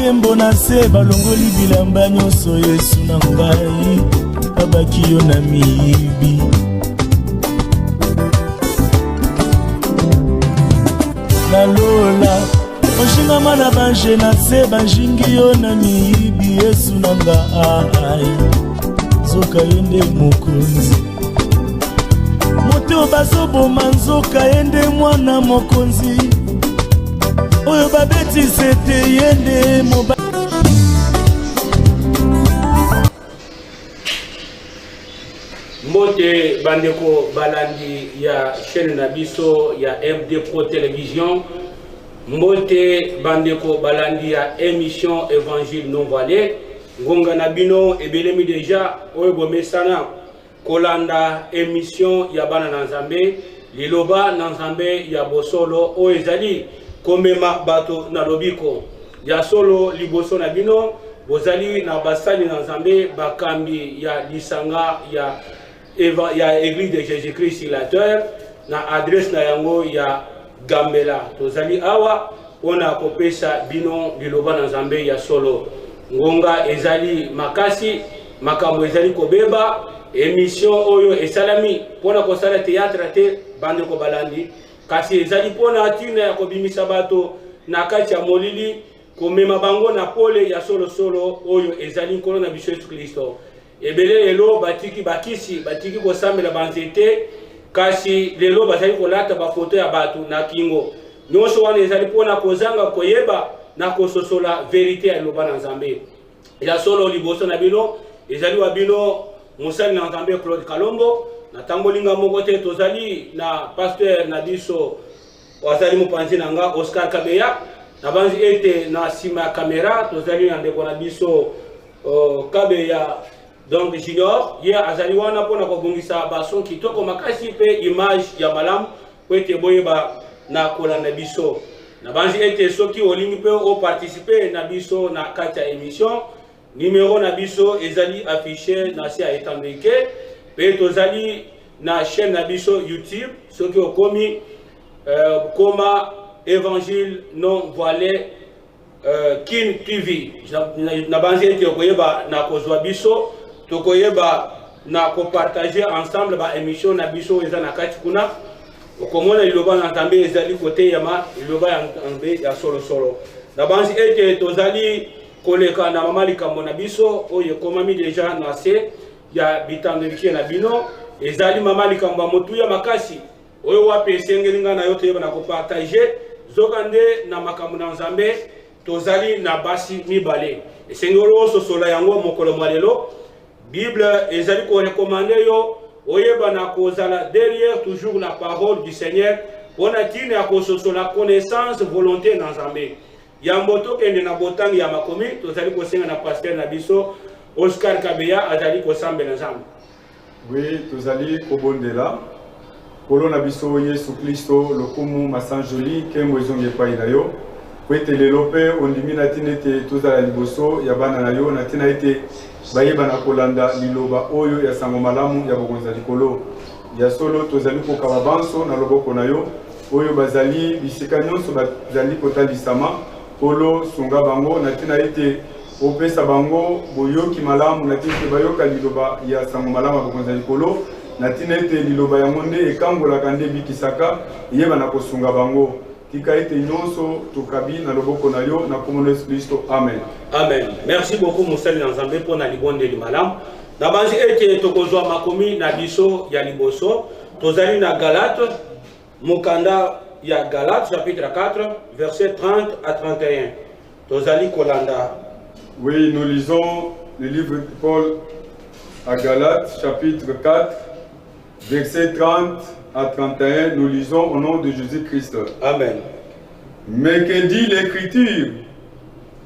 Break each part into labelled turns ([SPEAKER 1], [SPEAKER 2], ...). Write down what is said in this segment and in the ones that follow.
[SPEAKER 1] nkembo na se balongoli bilamba nyonso Yesu na ngai abaki yo na miyibi nalola oshingama na banje na se banjingi yo na miyibi Yesu na ngai nzoka yende mokonzi moto bazoboma nzoka yende mwana mokonzi oyo babeti sete yende moba
[SPEAKER 2] mbote bandeko balandi ya chaîne na biso ya MD Pro Télévision mbote bandeko balandi ya émission Évangile non voilé ngonga na bino ebelemi déjà oyo bomesana kolanda émission ya bana na Nzambe liloba na Nzambe ya bosolo oyo ezali komema bato na lobiko ya solo liboso na bino bozali na basali na Nzambe bakambi ya lisanga ya Église de Jésus-Christ Silateur na adresse na yango ya Gambela tozali awa ona kopesa bino liloba na Nzambe ya solo ngonga ezali makasi makambo ezali kobeba émission oyo esalami pona kosala théâtre te bandeko balandi kasi ezali pona atina ya kobimisa bato na kati ya molili komema bango na pole ya solo solo oyo ezali nkolo na biso Yesu Kristo ebele lelo batiki bakisi batiki kosambela banzete kasi lelo bazali kolata bafoto ya bato na kingo nyonso wana ezali pona kozanga koyeba na kososola vérité ya loba na Nzambe ya solo liboso na bino ezali wa bino musali na Nzambe Claude Kalombo na tambolinga moko te tozali na pasteur na biso wazali mupanzi nanga Oscar Kabeya na banzi ete na sima ya kamera tozali na ndeko na biso Kabeya donc junior ye azali wana pona kobungisa bason kitoko makasi pe image ya malamu kwete boyeba na kolanda biso na banzi ete soki olingi pe o participer na biso na kati ya émission numéro na biso ezali affiché na se ya etandike pe tozali na chaîne na biso YouTube soki okomi koma Évangile non voilé Kin TV na banzi ete okoyeba na kozwa biso tokoyeba na kopartager ensemble ba émission na biso eza na kati kuna okomona liloba na Nzambe ezali kote yama liloba ya Nzambe ya solo solo na banzi ete tozali koleka na mama likambo na biso oyo komami déjà na se ya bitandelikie na bino ezali mama likambo motuya makasi oyo wape esengelinga na yo toyeba na kopartager zokande na makambo na Nzambe tozali na basi mibale esengelo sosola yango mokolo mwalelo Bible ezali ko recommander yo oyeba na kozala derrière toujours la parole du Seigneur pona tine ya kososola connaissance volonté na Nzambe yamboto kende na botangi ya makomi tozali kosenga na pasteur na biso Oscar Kabeya azali kosambela Nzambe.
[SPEAKER 3] Oui, tozali kobondela kolo na biso Yesu Kristo lokumu masanjoli kembo ezonge pa ina yo kwete lelo pe ondimi na tinete tozala liboso ya bana na yo na tina ete bayeba na kolanda liloba oyo ya sango malamu ya bokonza likolo ya solo tozali kokaba banso na loboko na yo oyo bazali bisika nyonso bazali kotalisama kolo sunga bango na tina ete opesa bango boyoki malamu na tina ete bayoka liloba ya sango malamu ya bokonza likolo na tina ete liloba yango nde ekangolaka nde bikisaka yeba na kosunga bango tika ete nyonso tokabi na loboko na yo na komona Yesu Kristo amen.
[SPEAKER 2] Amen. Merci beaucoup musali na Nzambe pona libonde limalam na banzi ete tokozwa makomi na biso ya liboso tozali na Galate mukanda ya Galate chapitre 4 verset 30 à 31 tozali kolanda.
[SPEAKER 3] Oui, nous lisons le livre de Paul à Galates chapitre 4 verset 30 à 31, nous lisons au nom de Jésus-Christ.
[SPEAKER 2] Amen.
[SPEAKER 3] Mais que dit l'Écriture?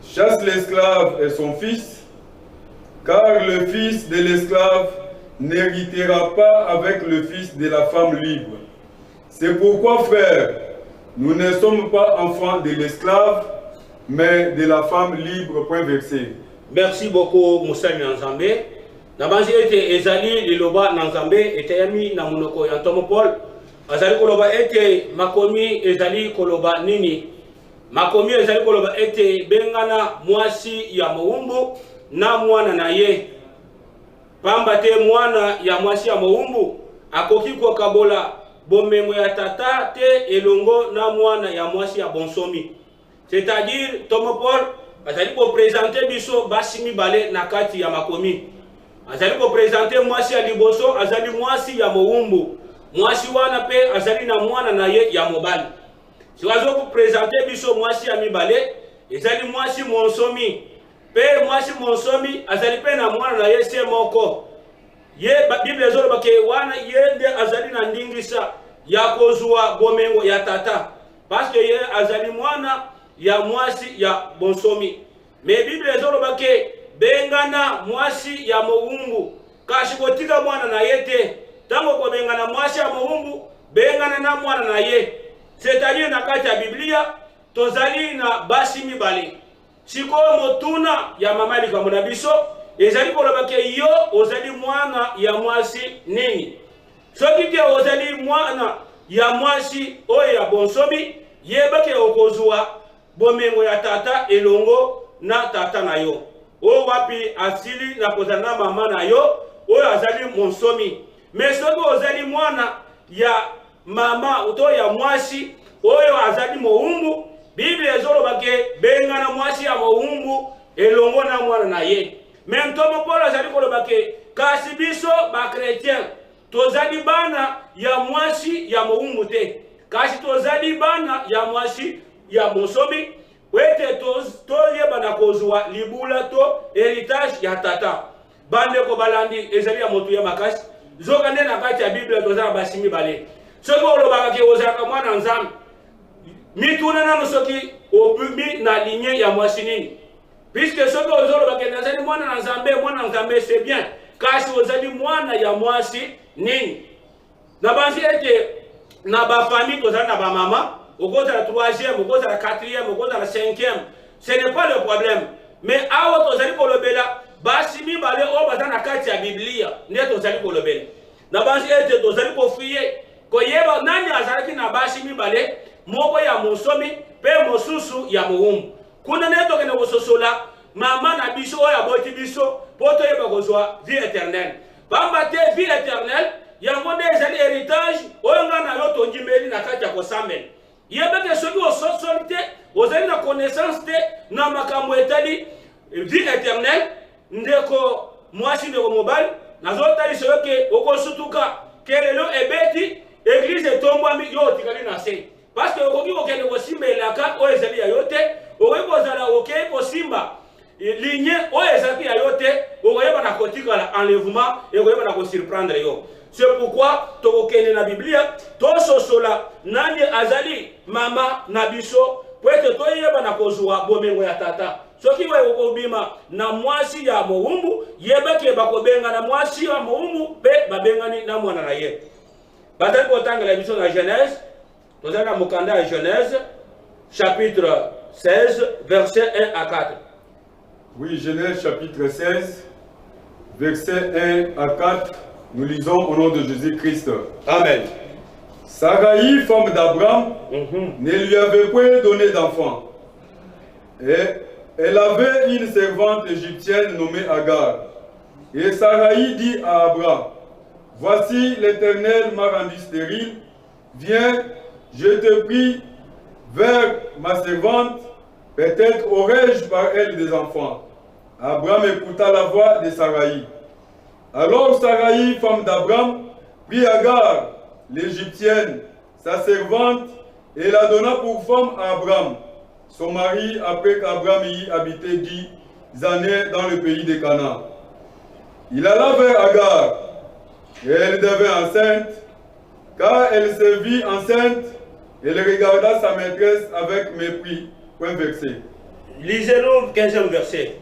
[SPEAKER 3] Chasse l'esclave et son fils, car le fils de l'esclave n'héritera pas avec le fils de la femme libre. C'est pourquoi, frères, nous ne sommes pas enfants de l'esclave, mais de la femme libre. Point versé.
[SPEAKER 2] Merci beaucoup, Moussa Nzambe. Nabanzi ete ezali liloba na Nzambe eteyami na munoko ya ntomo Paul azali koloba ete makomi ezali koloba nini makomi ezali koloba ete bengana mwasi ya mowumbu na mwana na ye. Pamba te mwana ya mwasi ya mowumbu akoki kokabola bomengo ya tata te elongo na mwana ya mwasi ya bonsomi. C'est-à-dire Tomopol azali ko présenter biso basi mibale na kati ya makomi. Azali ko présenter mwasi ya liboso azali mwasi ya mowumbu. Mwasi wana pe azali na mwana na ye ya mobali. Si wazo ko présenter biso mwasi ya mibale ezali mwasi monsomi. Pe mwasi monsomi azali pe na mwana na ye se moko. Ye Bible ezoloba ke wana ye nde azali na ndingisa ya kozwa bomengo ya tata. Parce que ye azali mwana ya mwasi ya bonsomi. Me Bible ezoloba ke bengana mwasi ya mowumbu kashi kotika mwana na ye te. Tango ko bengana mwasi ya mowumbu bengana na mwana na ye. C'est-à-dire na kati ya Biblia tozali na basi mibale. Siko motuna ya mama likamona biso ezali koloba ke yo ozali mwana ya mwasi nini. Soki ke ozali mwana ya mwasi oyo ya bonsomi yeba ke okozwa bomengo ya tata elongo na tata na yo. O wapi asili na kozana mama na yo oyo azali monsomi. Mais soki ozali mwana ya mama uto ya mwasi oyo azali mowumbu, Bible ezoloba ke bengana mwasi ya mowumbu elongo na mwana na ye. Mais Tomopol azali koloba ke kasi biso ba chrétien tozali bana ya mwasi ya mowumbu te. Kasi tozali bana ya mwasi ya bonsomi wete toyeba na kozwa libula to héritage ya tata. Bande ko balandi ezali ya motu ya makasi. Zoka nde na kati ya Bible tozala basi mibale. Soki olobaka ke ozalaka mwana nzambe mituna nano soki obumi na ligne ya mwasi nini. Puisque soki ozolobaka nazali mwana na nzambe c'est bien. Kasi ozali mwana ya mwasi nini. Na banzi ete na ba famille tozala na ba mama, okozala 3e, okozala 4e, okozala 5e. Ce n'est pas le problème. Mais awa tozali kolobela basi mibale o baza na kati ya Biblia nde tozali kolobela. Na banzi ete tozali kofiye koyeba nani azalaki na basi mibale moko ya monsomi pe mosusu ya mowumbu. Kuna neto kene kososola mama na biso oyo aboti biso po toyeba kozwa vie éternelle. Bamba te vie éternelle yango nde ezali héritage oyo nga na yo tondimeli na kati ya kosambela. Yebeke soki ososoli te ozali na connaissance te na makambo etali vie éternelle ndeko mwasi ndeko mobali nazotalisa yo ke okosutuka kelelo ebeti église etombwami yo otikali na se. Parce que okoki kokende kosimbelaka oyo ezali ya yo te, okoki kozala okei kosimba ligne oyo ezalaki ya yo te, okoyeba na kotikala enlèvement okoyeba na kosurprendre yo. C'est pourquoi tokokende na Biblia tososola nani azali mama na biso po ete toyeba na kozwa bomengo ya tata. Soki we okobima na mwasi ya mowumbu yebaki bakobenga na mwasi ya mowumbu pe babengani na mwana na ye. Bazali kotangela biso na Genèse. Nous allons Mokanda à Genèse, chapitre 16, versets 1 à 4.
[SPEAKER 3] Oui, Genèse chapitre 16, versets 1 à 4. Nous lisons au nom de Jésus-Christ.
[SPEAKER 2] Amen.
[SPEAKER 3] Sarai, femme d'Abraham, ne lui avait point donné d'enfant. Et elle avait une servante égyptienne nommée Agar. Et Sarai dit à Abraham, voici l'Éternel m'a rendu stérile, viens, je te prie, vers ma servante, peut-être aurais-je par elle des enfants. Abraham écouta la voix de Sarai. Alors Sarai, femme d'Abraham, prit Agar, l'Égyptienne, sa servante, et la donna pour femme à Abraham, son mari, après qu'Abraham y habitait 10 années dans le pays de Canaan. Il alla vers Agar, et elle devint enceinte. Car elle se vit enceinte, elle regarda sa maîtresse avec mépris. Point versé.
[SPEAKER 2] Lisez-nous 15e verset.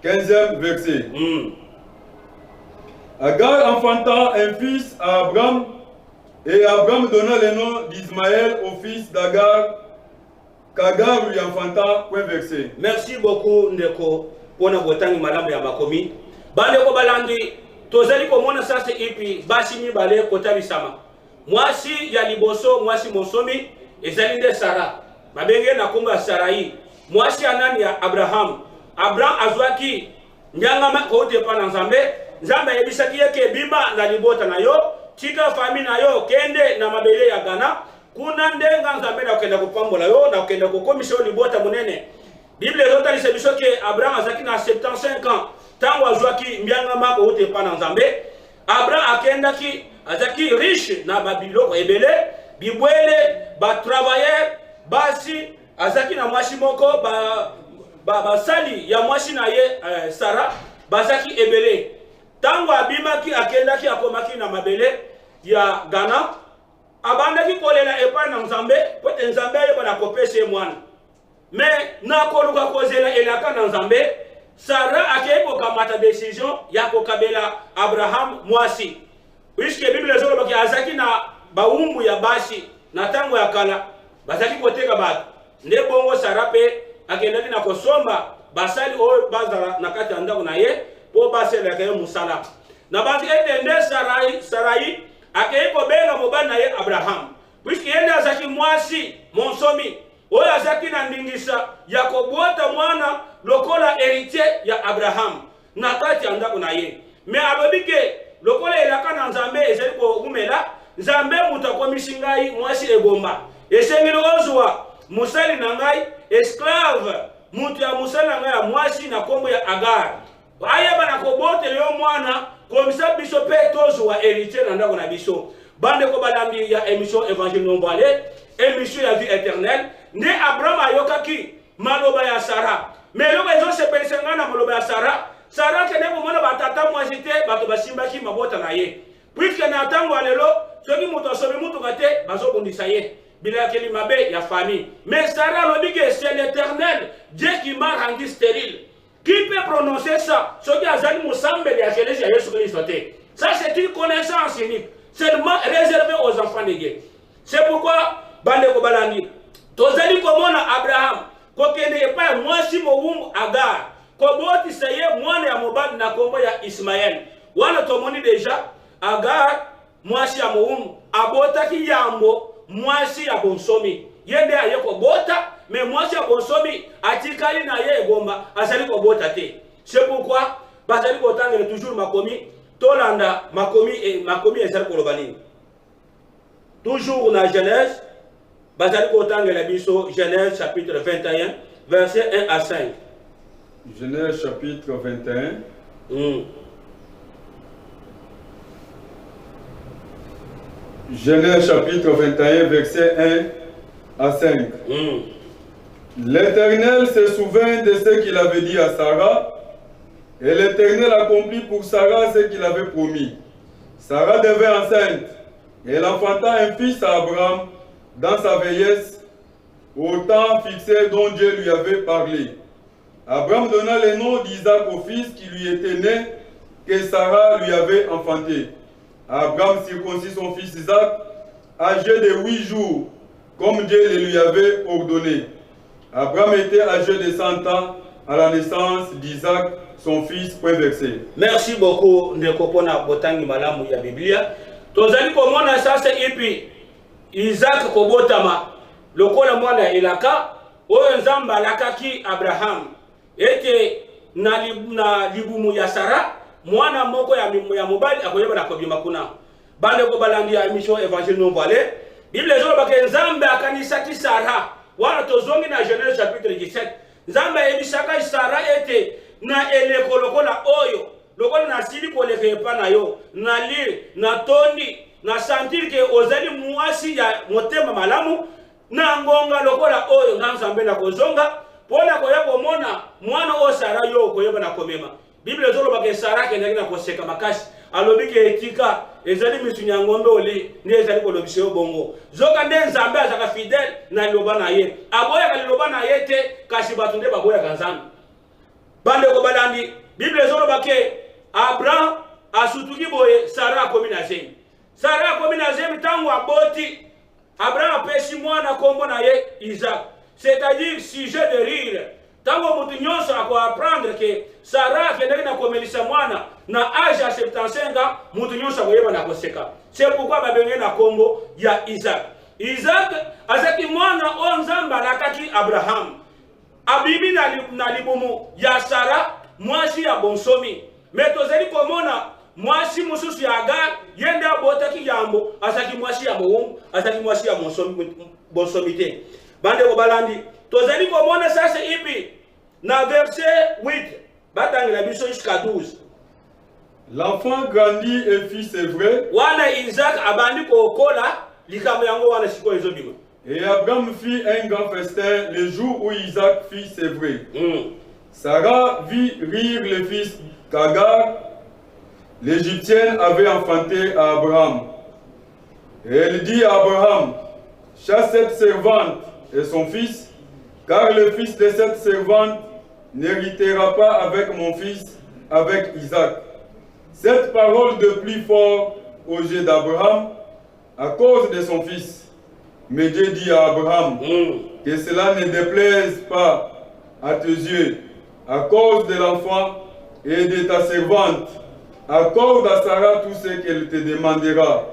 [SPEAKER 3] 15e verset. Agar enfanta un fils à Abraham, et Abraham donna le nom d'Ismaël au fils d'Agar, qu'Agar lui enfanta. Point versé.
[SPEAKER 2] Merci beaucoup, Ndeko, pour notre temps madame ya makomi. Bandeko balandi, tozali komona sasa ipi basi mibale kotabisama. Mwasi ya liboso, mwasi monsomi, ezali nde Sara. babenge na kombo ya Sarai mwasi anani ya Abraham. Abraham azwaki nyangama ko te pa na Nzambe. Nzambe yebisaki yeke bima na libota na yo, tika fami na yo kende na mabele ya Ghana. Kuna ndenga Nzambe na kenda kupambola yo na kenda kukomisa libota munene. Bible ezota lisebiso ke Abraham azaki na 75 ans. Tango azwaki nyangama ko te pa na Nzambe. Abraham akendaki azaki riche na babiloko ebele, bibwele, ba travailleur, basi azaki na mwasi moko basali ya mwasi na ye Sarah bazaki ebele. Tango abimaki akendaki akomaki na mabele ya Ghana, abandaki kolela epai na Nzambe, pote Nzambe ye bana kopesa mwana. Mais na koluka kozela elaka na Nzambe, Sarah akeko kamata décision ya kokabela Abraham mwasi. Puisque Bible ezolo baki azaki na baumbu ya basi na tango ya kala, bazaki koteka batu. Nde bongo Sarah pe akendaki na kosomba basali oyo bazala na kati ya ndako na ye po basela kayo musala. Na bati etende Sarai akei kobenga mobali na ye Abraham. Puisque yende azaki mwasi monsomi oyo azaki na ndingisa ya kobota mwana lokola héritier ya Abraham na kati ya ndako na ye. Mais alobike lokola elaka na Nzambe ezali komela Nzambe mutu akomisi ngai mwasi egomba. Esengeli ozwa musali na ngai esclave mutu ya musali na ngai ya mwasi na kombo ya Agar. Ayeba na kobote leo mwana komisa biso pe tozwa héritier na ndako na biso. Bande ko balambi ya émission Évangile non voilé, émission ya vie éternelle. Ne Abraham ayokaki maloba ya Sarah. Mais loko ezo sepelisa ngana maloba ya Sarah. Sarah kene ko mona batata mwasi te bato basimbaki mabota na ye. Puisque na tango alelo soki mutu asomi mutu kate bazobundisa ye. Bila keli mabe ya famille. Mais Sarah lobi que c'est l'Éternel, Dieu qui m'a rendu stérile. Qui peut prononcer ça? Ce qui a zali musambe de Jésus Christ. Ça c'est une connaissance unique, seulement réservée aux enfants de Dieu. C'est pourquoi bande ko balandi tozali komona Abraham ko kende pa mwasi mo wumbu Agar ko boti saye mwana ya mobali na kombo ya Ismaël. Wana tomoni déjà Agar mwasi ya mo wumbu abotaki yambo mwasi ya bonsomi. Yende aye ko bota, mais mwasi ya bonsomi atikali na ye egomba azali ko bota te. C'est pourquoi bazali ko tangela toujours makomi tolanda makomi ezali ko lobani. Toujours na Genèse bazali ko tangela biso Genèse chapitre 21 verset 1 à 5.
[SPEAKER 3] Genèse chapitre 21. Genèse chapitre 21 verset 1 à 5. L'Éternel se souvint de ce qu'il avait dit à Sarah, et l'Éternel accomplit pour Sarah ce qu'il avait promis. Sarah devint enceinte, et elle enfanta un fils à Abraham dans sa vieillesse, au temps fixé dont Dieu lui avait parlé. Abraham donna le nom d'Isaac au fils qui lui était né, que Sarah lui avait enfanté. Abraham circoncit son fils Isaac, âgé de 8 jours, comme Dieu le lui avait ordonné. Abraham était âgé de 100 ans à la naissance d'Isaac, son fils. Point versé.
[SPEAKER 2] Merci beaucoup, Ndekopona Botangi Malamu ya Biblia. Tozali komona sasa ipi Isaac kobotama lokola mwana elaka oyo Nzambe alakaki Abraham ete na libumu ya Sarah mwana moko ya mobali akoyeba na kobima kuna. Bande ko balandi ya émission Évangile non voilé. Bible ezolo bake Nzambe akanisaki Sarah. Wana tozongi na Genèse chapitre 17. Nzambe ebisaka Sarah ete na eleko lokola oyo. Lokola na sili koleke epa na yo. Na li, na tondi, na sentir ke ozali mwasi ya motema malamu. Na ngonga lokola oyo Nzambe na kozonga. Pona koya komona mwana o Sarah yo koyeba na komema. Bible ezolo bake Sarah kendaki na koseka makasi. Alobike etika ezali misunya ngombe oli ne ezali kolobise bongo. Zoka nde Nzambe azaka fidèle na liloba na ye. Aboya ka liloba na ye te kasi batu nde baboya ka Nzambe. Bande ko balandi Bible ezolo bake Abraham asutuki boye Sarah akomi na zemi. Sarah akomi na zemi tango aboti Abraham apesi mwana kombo na ye Isaac. C'est-à-dire sujet de rire. Tango mutu nyonso ako apprendre que Sarah kendaki na komelisa mwana na âge ya 75 ans mutu nyonso akoyeba na koseka. C'est pourquoi babenge na kombo ya Isaac. Isaac azaki mwana o nzambe alakaki Abraham. Abimi na libumu ya Sara mwasi ya bonsomi. Mais tozali komona mwasi mususu ya Agar yende abotaki yambo azaki mwasi ya mowumbu azaki mwasi ya bonsomi te. Bande ko balandi tozali komona sasa ipi na verset 8 batangela biso jusqu'à 12.
[SPEAKER 3] L'enfant grandit et fit ses vrais.
[SPEAKER 2] Wana Isaac abandi ko kola likambo yango wana siko ezobima.
[SPEAKER 3] Et Abraham fit un grand festin le jour où Isaac fit ses vrais. Sarah vit rire le fils qu'Agar, l'Égyptienne, avait enfanté à Abraham. Et elle dit à Abraham, chasse cette servante et son fils, car le fils de cette servante n'héritera pas avec mon fils, avec Isaac. Cette parole de plus fort aux yeux d'Abraham, à cause de son fils. Mais Dieu dit à Abraham, que cela ne déplaise pas à tes yeux, à cause de l'enfant et de ta servante. Accorde à Sarah tout ce qu'elle te demandera,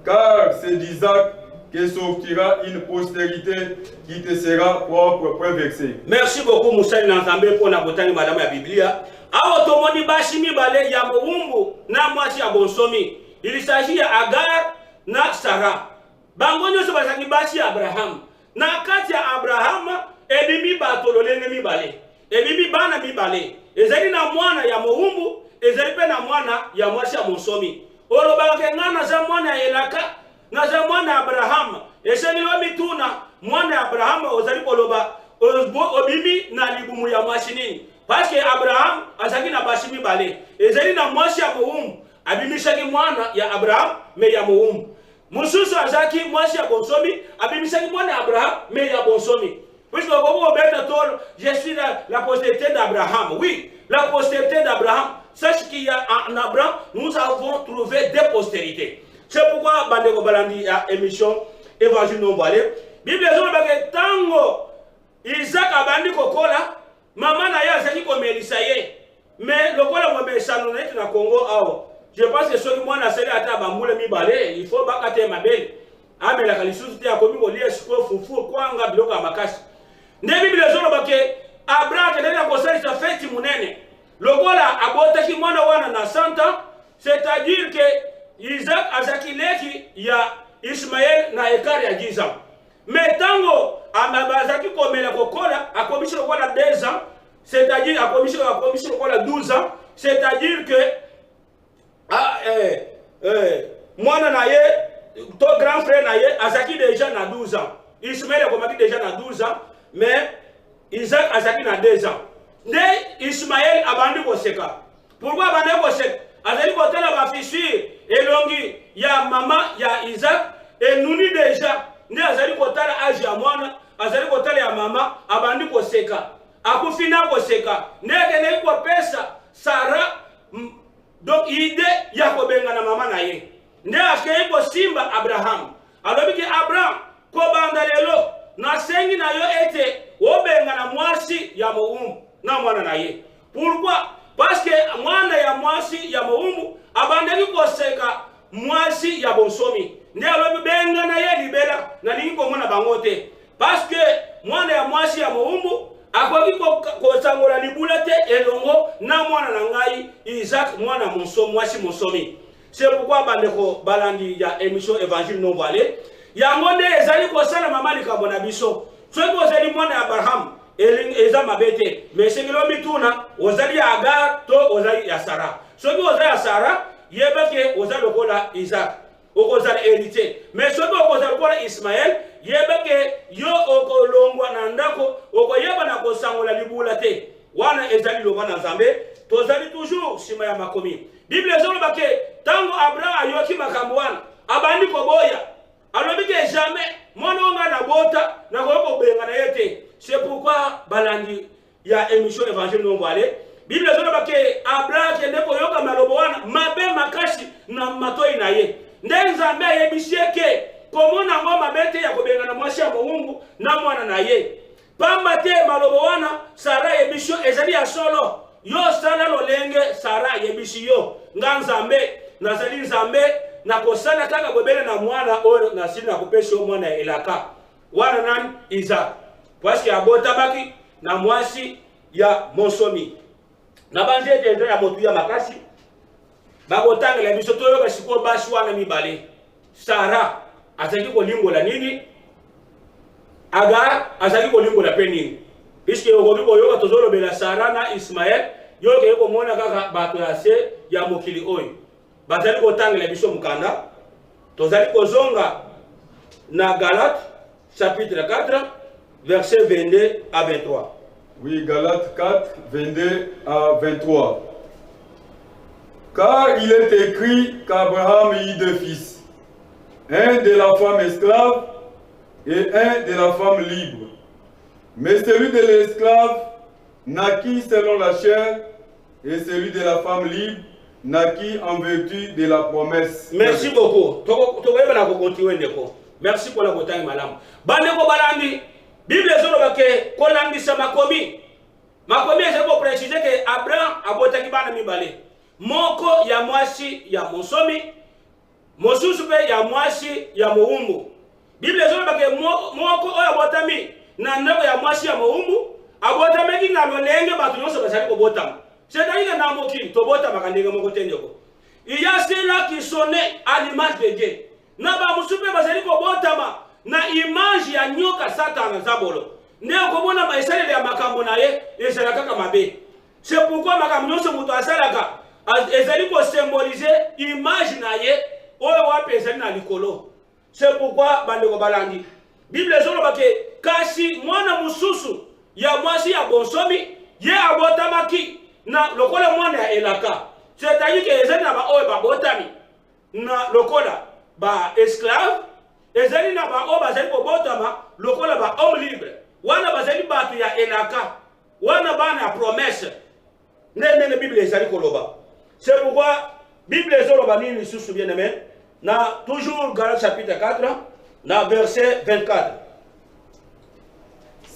[SPEAKER 3] car c'est d'Isaac que sortira une postérité qui te sera propre, point vexé.
[SPEAKER 2] Merci beaucoup, Moussali Nanzambe, pour la botanie, madame la Biblia. Awo tomoni bashi mibale ya mowumbu na mwasi ya bonsomi. Il s'agit ya Agar na Sarah. Bango nyonso bazaki bashi ya Abraham. Na kati ya Abraham ebimi batololenge mibale. Ebimi bana mibale. Ezali na mwana ya mowumbu, ezali pe na mwana ya mwasi ya bonsomi. Olobaka ngana za mwana ya Elaka, na za mwana ya Abraham. Esengeli wa mituna mwana ya Abraham ozali koloba obimi na libumu ya mwasi nini. Parce que Abraham azaki na bashi mibale. Ezali na mwasi ya mowumbu. Abimishaki mwana ya Abraham me ya mowumbu. Mususu azaki mwasi ya bonsomi. Abimishaki mwana ya Abraham me ya bonsomi. Puisque je suis la postérité d'Abraham. Oui, la postérité d'Abraham. Sache qu'il y a en Abraham, nous avons trouvé des postérités. C'est pourquoi Bandeko Balandi a émission Évangile non voilé. Bible dit que tango Isaac abandi kokola, maman na ya zaki komelisa ye. Mais lokola mo be sanonet na Congo awo. Je pense que ceux qui moi na seli ata bambule mibale, il faut bakate mabele. Amela kalisusu te akomi kolia siko fufu kwanga biloko makasi. Ne Bible zolobake Abraham tena kosalisa feti munene. Lokola abotaki mwana wana na santa, c'est-à-dire que Isaac azaki leki ya Ismaël na ekari ya 10 ans. Mais tango amabazaki komela kokola akomishi lokola 2 ans, c'est-à-dire akomishi lokola 12 ans, c'est-à-dire que mwana na ye to grand frère na ye azaki déjà na 12 ans. Ismaël akomaki déjà na 12 ans, mais Isaac azaki na 2 ans. Ne Ismaël abandi koseka. Pourquoi abandi koseka? Azali kotala ba fissure elongi ya mama ya Isaac et nuni déjà. Ne azali kotala âge ya mwana, azali kotala ya mama abandi koseka. Akufina koseka. Ne kene ko pesa Sarah donc idée ya kobenga na mama na ye. Ne akei ko simba Abraham. Alobi ki Abraham ko banda lelo na sengi na yo ete obenga na mwasi ya mowumbu na mwana na ye. Pourquoi? Parce que mwana ya mwasi ya mowumbu abandaki koseka mwasi ya bonsomi. Nde alobi benga na ye libela na lingi komona bango te. Parce que mwana ya mwasi ya mowumbu akoki kosangola libula te elongo na mwana na ngai Isaac mwana mwasi monsomi. C'est pourquoi bandeko balandi ya émission Évangile non voilé. Yango nde ezali kosala mama likambo na biso. Soki ozali mwana ya Abraham eza mabete, mais sengelo mituna ozali ya Agar to ozali ya Sarah. Soki ozali ya Sarah yebeke ozali lokola Isaac okozali héritier, mais soki okozali lokola Ismaël yebeke yo okolongwa na ndako okoyeba na kosangola libula te. Wana ezali loba na Nzambe tozali toujours sima ya makomi. Bible ezolobake tango Abraham ayoki makambo wana abandi koboya alobi ke jamais mwana nga na bota na ko benga na yete. C'est pourquoi balandi ya émission Évangile non voilé. Bible ezolobake Abraham kende koyoka malobo wana mabe makasi na matoi na ye. Nde Nzambe yebisieke komona ngo mabete ya kobenga na mwasi ya mowumbu na mwana na ye. Pamba te malobo wana Sarah yebisio ezali ya solo. Yo sala lolenge Sarah yebisi yo. Nga Nzambe nazali Nzambe na kosala kaka bobele na mwana oyo na sili na kopesa mwana ya elaka wana nani Isaac parce que abotabaki na mwasi ya monsomi na banzete eza ya motu ya makasi bakotangela biso toyoka sikoyo basi wana mibale Sara azaki kolimbola nini Agar azaki kolimbola pe nini puisque okoki koyoka tozolobela Sara na Ismael yoke ekomona kaka bato ya se ya mokili oyo bazali kotangela biso mukanda tozali kozonga na Galates chapitre 4 verset 22 à 23.
[SPEAKER 3] Oui, Galates 4, 22 à 23. Car il est écrit qu'Abraham eut 2 fils, un de la femme esclave et un de la femme libre. Mais celui de l'esclave naquit selon la chair et celui de la femme libre naquit en vertu de la promesse.
[SPEAKER 2] Merci beaucoup. Merci pour la botane madame. Bandeko balandi Bible ezolobake kolandisa makomi. Makomi ezako préciser que Abraham abotaki bana mibale. Moko ya mwasi ya monsomi, mosusu pe ya mwasi ya moumbu. Bible ezolobake moko oyo abotami na ndeko ya mwasi ya moumbu, abotameki na lolenge bato nyonso bazali kobotama. C'est-à-dire que dans mokili tobotama kandenge moko tendeko. Il y a ceux-là qui sont nés à l'image de Dieu. Na ba musupe bazali kobotama na image ya nyoka Satan zabolo. Ne okomona ba esalele ya makambo na ye esalaka kaka mabe. C'est pourquoi makambo nyonso muto asalaka ezali ko symboliser image na ye oyo wapi ezali na likolo. C'est pourquoi bandeko balandi Bible ezolobake kasi mwana mususu ya mwasi ya bonsomi ye abotamaki na lokola mwana ya elaka. C'est-à-dire que ezali na ba oyo babotami na lokola ba esclave ezali na ba o bazali kobotama lokola ba homme libre wana bazali batu ya elaka wana bana ya promesse nene Bible ezali koloba. C'est pourquoi Bible ezoloba nini lisusu bien aimé na toujours Galates chapitre 4 na verset 24.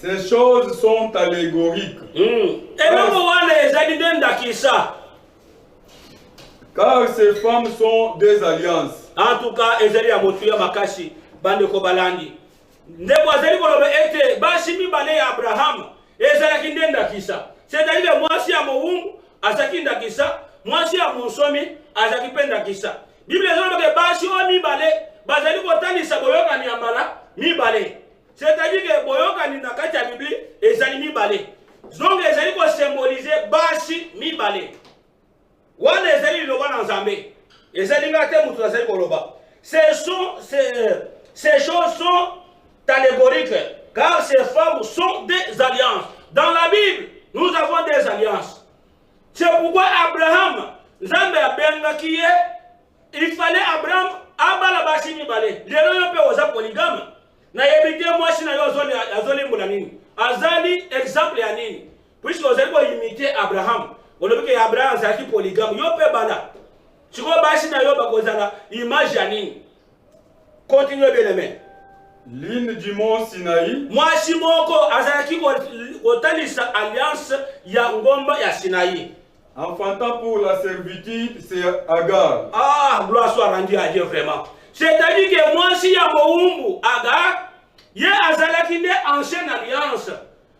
[SPEAKER 3] Ces choses sont allégoriques.
[SPEAKER 2] Eloko wana ezali ndenda kisa.
[SPEAKER 3] Car ces femmes sont des alliances.
[SPEAKER 2] En tout cas, ezali ya motu ya makasi bandeko balandi. Ndeko azali koloba ete basi mibale ya Abraham ezalaki ndenda kisa. C'est-à-dire mwasi ya moumbu azaki ndakisa, mwasi ya monsomi azaki penda kisa. Bible ezoloba ke basi o mibale bazali kotalisa boyokani ya mbala mibale. C'est-à-dire que boyokani na kati ya Bible ezali mibale. Donc ezali ko symboliser basi mibale. Wana ezali loba na Nzambe. Ezali ngate mutu azali koloba. Ces choses sont allégoriques car ces femmes sont des alliances. Dans la Bible, nous avons des alliances. C'est pourquoi Abraham, Nzambe abengaki ye, il fallait Abraham abala basi mibale. Lelo yo pe oza polygame. Na yebite mwasi na yo azoli mbula nini. Azali exemple ya nini. Puisque ozali ko imiter Abraham. Olobi ke Abraham azali polygame. Yo pe bala. Siko basi na yo bakozala image ya nini. Continuez bien aimé.
[SPEAKER 3] L'île du mont Sinaï.
[SPEAKER 2] Mwasi moko azalaki kotalisa alliance ya ngomba ya Sinaï.
[SPEAKER 3] Enfantant pour la servitude, c'est Agar.
[SPEAKER 2] Ah, gloire soit rendue à Dieu vraiment. C'est-à-dire que mwasi ya moumbu Agar, ye azalaki nde ancienne alliance.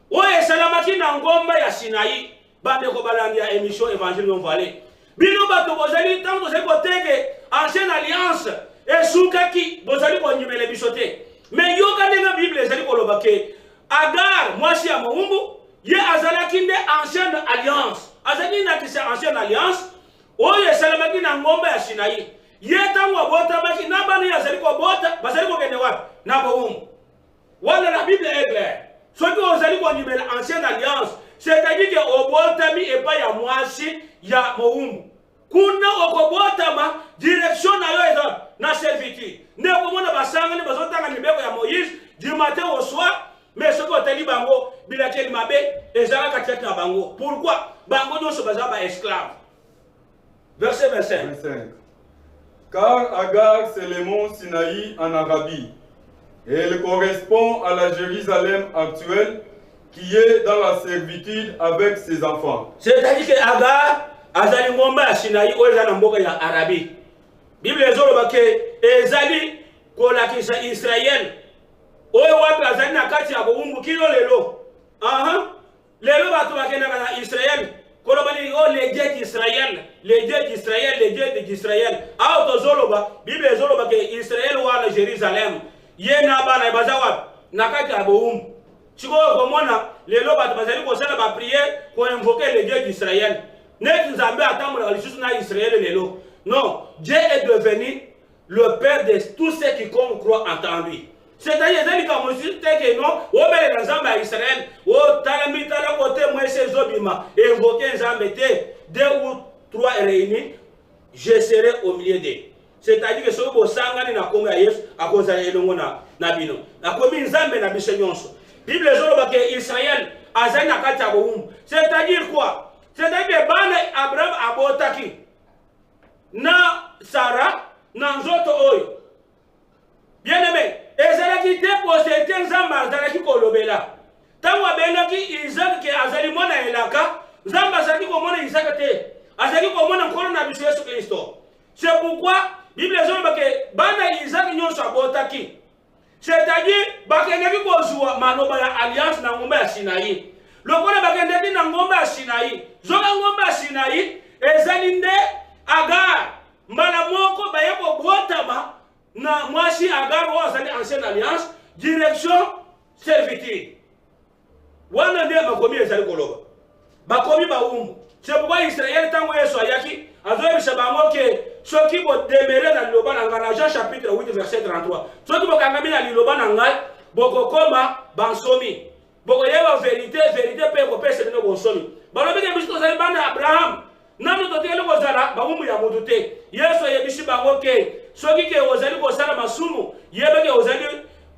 [SPEAKER 2] Oye salamaki na ngomba ya Sinaï. Bande ko balandi ya émission évangile non voilé. Bino bato bozali tango tozali koteke ancienne alliance esukaki bozali konyimele bisote. Mais yoka ndenga Bible ezali koloba ke Agar mwasi ya moumbu ye azalaki nde ancienne alliance. Azali na kisa ancienne alliance oyo esalamaki na ngomba ya Sinaï. Ye tango abotamaki na bana azali kobota bazali kokende wapi na moumbu. Wana la Bible est claire. Soki ozali konyimela ancienne alliance, c'est-à-dire que obotami epa ya mwasi ya moumbu. Kuna okobotama direction na yo eza na servitude. Ne komona basangani bazotanga mibeko ya Moïse du matin au soir, mais soki otali bango bilakeli mabe ezala kati na bango. Pourquoi? Bango nyonso bazala ba esclave. Verset 25.
[SPEAKER 3] Car Agar c'est le mont Sinaï en Arabie. Et elle correspond à la Jérusalem actuelle qui est dans la servitude avec ses enfants.
[SPEAKER 2] C'est-à-dire que Agar azali ngomba ya Sinaï oyo eza na mboka ya Arabie. Bible ezoloba ke ezali kolakisa Israël oyo wapi azali na kati ya bowumbu kilo lelo. Lelo bato bakendaka na Israël koloba ni oh les dieux d'Israël, les dieux d'Israël, les dieux d'Israël. Auto zoloba Bible ezoloba ke Israël wana Jérusalem yena bana baza wapi na kati ya bowumbu. Chikoyo komona lelo bato bazali kosala ba prière ko invoquer les dieux d'Israël. Net nzambe atambola lisusu na Israël lelo. Non, Dieu est devenu le Père de tous ceux qui croient en lui. C'est-à-dire que non, au bel ensemble à Israël, au talami tala côté moi c'est zobima, invoquer ensemble 2 ou 3 réunis, je serai au milieu d'eux. C'est-à-dire que ce que vous savez na konga Yesu à cause de l'elongo na bino. Na komi nzambe na biso nyonso. Bible zoloba ke Israël azali na kati ya bowumbu. C'est-à-dire quoi? C'est-à-dire que bana Abraham abotaki na Sarah na nzoto oyo. Bien aimé, ezalaki te posete nzambe azalaki kolobela. Tango abengaki Isaac ke azali mwana elaka, nzambe azalaki komona Isaac te. Azalaki komona nkolo na biso Yesu Kristo. C'est pourquoi Bible ezoloba ke bana Isaac nyonso abotaki. C'est-à-dire bakendaki kozwa maloba ya alliance na ngomba ya Sinaï. Lokola bakendaki na ngomba ya Sinaï. Zoka ngomba ya Sinaï ezali nde Agar mbala moko bayeko botama na mwasi Agar wa azali ancienne alliance direction servitude. Wana nde makomi ezali koloba. Bakomi bawumbu. C'est pourquoi Israël tango Yesu ayaki azoyebisa bango ke soki bo demere na liloba na ngai na Jean chapitre 8 verset 33. Soki bo kangami na liloba na ngai bokokoma bansomi. Bokoyeba vérité pe kopesa bino bonsomi. Balobi ke biso tozali bana Abraham. Nanu toteli kozala bawumbu ya motu te. Yesu ayebisi bango ke soki ke ozali kosala masumu yebe ke ozali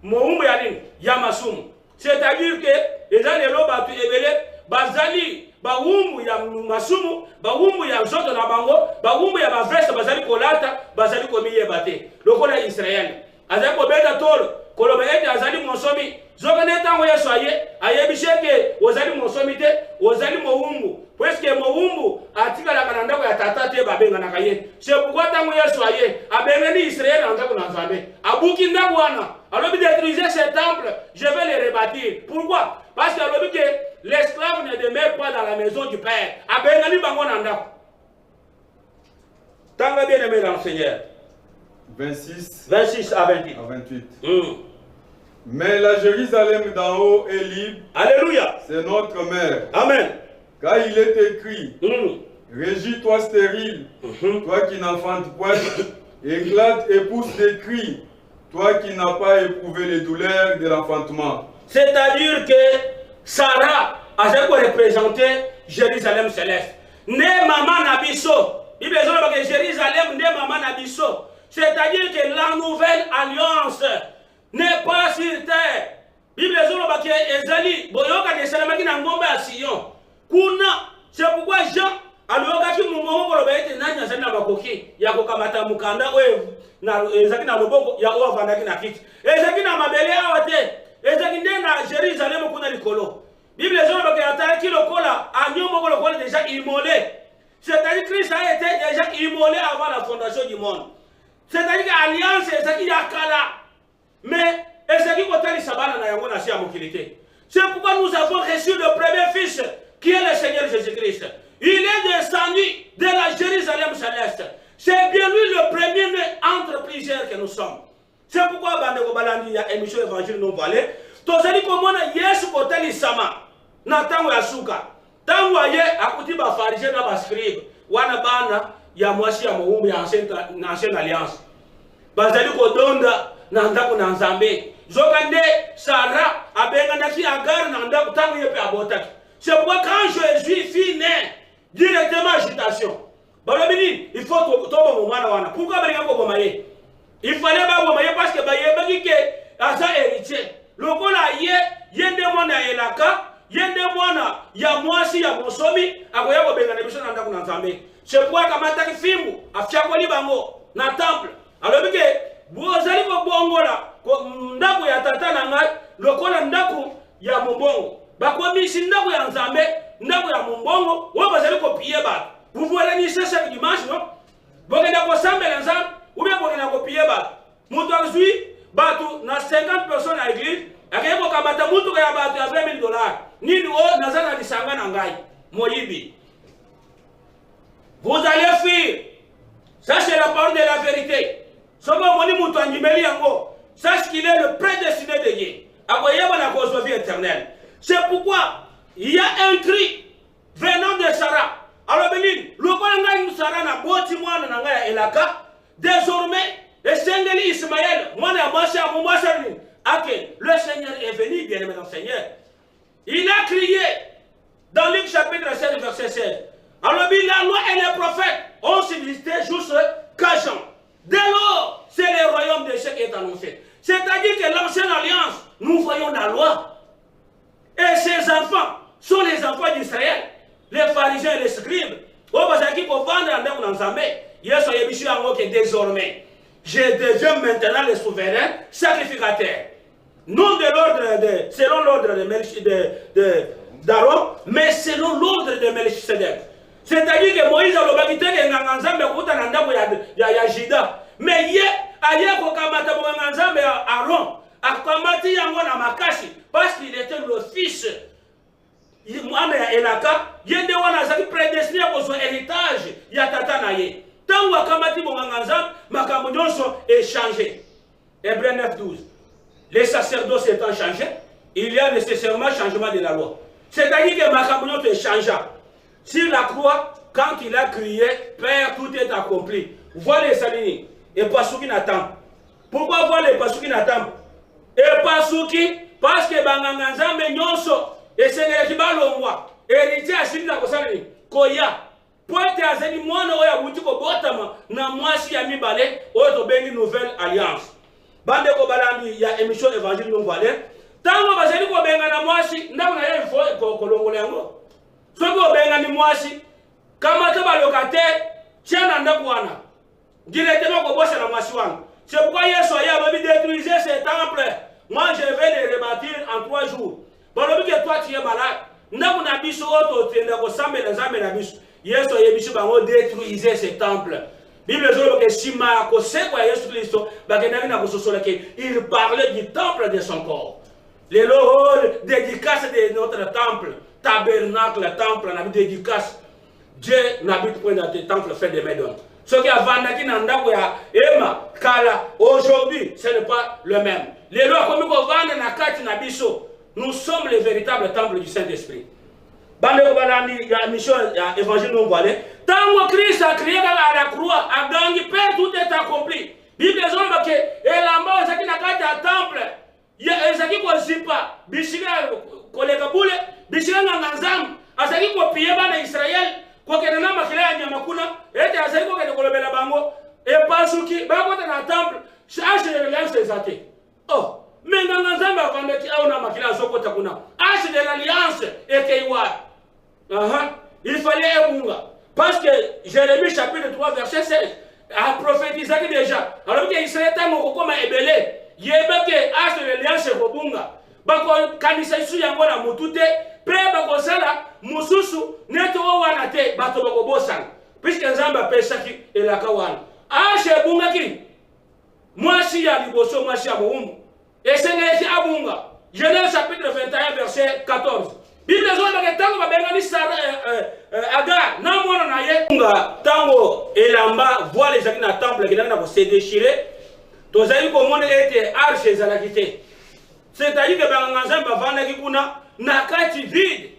[SPEAKER 2] mowumbu ya nini ya masumu. C'est-à-dire que eza lelo batu ebele bazali bawumbu ya masumu, bawumbu ya nzoto na bango, bawumbu ya baveste bazali kolata, bazali komiyeba te. Lokola Israël azali kobeta tolo koloba ete azali monsomi. Zoka netango Yesu ayebisheke ozali monsomi te, ozali mowumbu. Puisque mowumbu atikala na ndako ya tata te babenga na kaye. C'est pourquoi tango Yesu abengani Israël na ndako na Nzambe. Abuki ndako wana. Alors détruisez ce temple, je vais les rebâtir. Pourquoi? Parce que alors que l'esclave ne demeure pas dans la maison du Père. Abengani bango na ndako. Tango bien aimé dans le Seigneur. 26 à 28.
[SPEAKER 3] Mais la Jérusalem d'en haut est libre.
[SPEAKER 2] Alléluia.
[SPEAKER 3] C'est notre mère.
[SPEAKER 2] Amen.
[SPEAKER 3] Car il est écrit, régis-toi stérile, toi qui n'enfantes point, éclate et pousse des cris, toi qui n'as pas éprouvé les douleurs de l'enfantement.
[SPEAKER 2] C'est-à-dire que Sarah a représenté Jérusalem céleste. Ne maman nabiso. Bible dit que Jérusalem ne maman nabiso. C'est-à-dire que la nouvelle alliance n'est pas sur terre. Bible dit que Ezali boyoka de Salamaki na ngombe ya Sion. Kuna, c'est pourquoi Jean aliyokaki mungu koloba ete nani azali na bakoki ya kokamata mukanda oyo na ezaki na loboko ya oyo avandaki na kiti. Ezaki na mabele awa te. Ezaki nde na Jérusalem kuna likolo. Bible dit que atalaki lokola agneau moko lokola déjà immolé. C'est-à-dire que Christ a été déjà immolé avant la fondation du monde. C'est-à-dire que l'alliance ezaki yakala. Mais ezaki kotali sabana na yango na sia mokilité. C'est pourquoi nous avons reçu le premier fils qui est le Seigneur Jésus-Christ. Il est descendu de la Jérusalem céleste. C'est bien lui le premier-né entre plusieurs que nous sommes. C'est pourquoi Bandeko Balandi ya émission évangile non voilé. Tozali komona Yesu kotali sama na tango ya suka. Tango aye akuti ba pharisien na ba scribe. Wana bana ya mwasi ya mowumbu ya ancienne alliance. Bazali kodonda na ndako na Nzambe. Zoka nde Sarah abenganaki Agar na ndako tango yepe abotaki. C'est pourquoi quand Jésus fit né, directement agitation. Balobini, il faut tomber au moment. Pourquoi il fallait pas parce que Bayebaki asa héritier. Lokola yende mwana elaka, yende mwana ya mwasi ya monsomi, akoya ko benga nebiso na ndako na Nzambe. C'est pourquoi kamata ki fimu afya ko libango na temple. Alors que bozali ko bongola ko ndako ya tata na ngai, lokola ndako ya mombongo. Bakomisi ndako ya Nzambe, ndako ya mombongo, wo bazali ko piye ba. Vous voyez ni ça chaque dimanche, non? Bokenda ko sambela Nzambe, Moutazui, Batou, na 50 personnes à l'église, Akayeko Kabata Moutou Kaya Batou à 20 000 $. Ni nous, Nazana Disanga Nangai, Moyibi. Vous allez fuir. Ça, c'est la parole de la vérité. Sache qu'il est le prédestiné de Dieu. La vie éternelle. C'est pourquoi il y a un cri venant de Sarah. Alors, désormais, le Seigneur Ismaël, le Seigneur est venu, bien aimé dans Seigneur. Il a crié dans Luc chapitre 7, verset 16. Alors, la loi et les prophètes ont subsisté jusqu'à Jean. Dès lors, c'est le royaume de Dieu qui est annoncé. C'est-à-dire que l'ancienne alliance, nous voyons la loi. Et ces enfants sont les enfants d'Israël, les pharisiens et les scribes. Désormais, je deviens maintenant le souverain sacrificateur. Non de l'ordre selon l'ordre d'Aaron, mais selon l'ordre de Melchisedec. C'est-à-dire que Moïse a l'obacité que Nganzambe ya Jida. Mais hier, ailleurs qu'on kamata Nganzambe Aaron, a kamati yango na makashi parce qu'il était le fils. Mohamed Elaka, yende wana zaki prédestiné pour son héritage ya tata na ye. Tant wa kamati Nganzambe, makambo nyonso est changé. Hébreux 9:12. Les sacerdoces étant changés, il y a nécessairement changement de la loi. C'est-à-dire que makambo nyonso est changeable. Sur la croix, quand il a crié, Père, tout est accompli. Voilà les salini. Et Pasuki n'attend. Pourquoi voilà les Pasuki n'attend? Et Pasuki, parce que Banganganzambe Nyonso, et Seigneur qui va l'envoi. Héritier à Sidi Nakosani, Koya, Pointe à Zeni, moi, Oya Boutiko Botama, na moi si Ami Balé, autre béni nouvelle alliance. Bande Kobalami, il y a émission évangile non voilée. Tant que vous avez dit que vous avez moi si, n'a pas eu Kolongolango. Soki obenga ni mwasi kama toba locataire tiana ndakwana directement ko bossa na mwasi wangu. C'est pourquoi Yesu a détruisé ce temple. Moi je vais le rebâtir en 3 jours. Balobi que toi tu es malade. Ndaku na biso oto tenda ko sambela nzambe na biso. Yesu a biso bango détruisé ce temple. Bible zolo que sima ko sekwa Yesu Kristo bakena na ko sosola ke il parlait du temple de son corps. Les rôles dédicace de notre temple. Tabernacle, temple, on a dédicace. Dieu n'habite point dans tes temples faits de mains. Ce qui a vandaki nandakoya, Emma, Kala, aujourd'hui, ce n'est pas le même. Les lois comme nous vendent na kati na biso, nous sommes les véritables temples du Saint-Esprit. Bande Balani, il y a mission, il y a évangile non voilé. Tant que Christ a crié à la croix, a gagné, Père, tout est accompli. Bible des hommes qui est la mort, c'est qui n'a kati à temple. Il y a Ezaki ko zipa, bishika kolega bule, bishika nganzam, azaki ko piyeba na Israël, ko kenana makila ya nyamakuna, ete azaki ko kene kolobela bango, e Pasuki, bako na temple, charge de l'alliance des athées. Oh, mais nganzam ba kandaki au na makila zoko takuna. Arche de l'alliance était il fallait ebunga parce que Jérémie chapitre 3 verset 16 a prophétisé déjà. Alors que Israël t'a mon comme ebelé. Yebeke ashe le lianse kobunga bako kanisa isu yango na mutute pe bako sala mususu neto wana te bato bako bosana puisque nzamba pesaki elaka wana ashe bunga ki mwasi ya liboso mwasi ya muumbu esengeki abunga Genèse chapitre 21 verset 14 Bible zona ke tango babenga ni Sara Agar na mwana na ye bunga tango elamba voile ezaki na temple ki na ko se déchirer. Tozali komona ete arche ezalaki te. C'est-à-dire que Banganzambe bavandaki kuna na kati vide.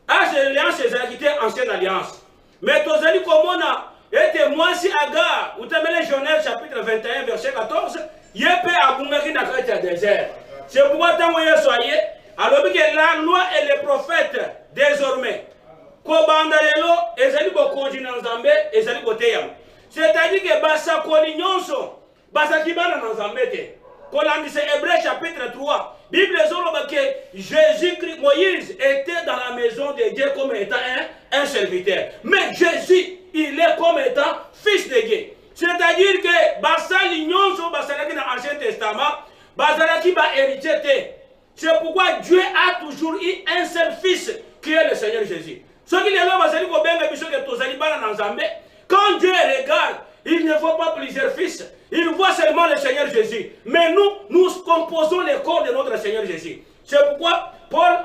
[SPEAKER 2] Arche alliance ezalaki te ancienne alliance. Mais tozali komona ete mwasi Agar, utamele Genèse chapitre 21 verset 14, yepe abungaki na kati ya désert. C'est pourquoi tango Yesu aye, alobi que la loi et les prophètes désormais kobanda lelo ezali bokonzi na Nzambe ezali koteyama. C'est-à-dire que basa koni nyonso Basakibana dans Zambete. Kolandise Hébreux chapitre 3. Bible zoloba que Jésus-Christ, Moïse était dans la maison de Dieu comme étant un serviteur. Mais Jésus, il est comme étant fils de Dieu. C'est-à-dire que Basali Nyonso, Basalaki dans l'Ancien Testament, Basalaki va hériter. C'est pourquoi Dieu a toujours eu un seul fils qui est le Seigneur Jésus. Ce qui est là, Basali Kobenga Biso que Tozali Bana dans Zambé, quand Dieu regarde, il ne voit pas plusieurs fils. Il voit seulement le Seigneur Jésus. Mais nous composons le corps de notre Seigneur Jésus. C'est pourquoi Paul,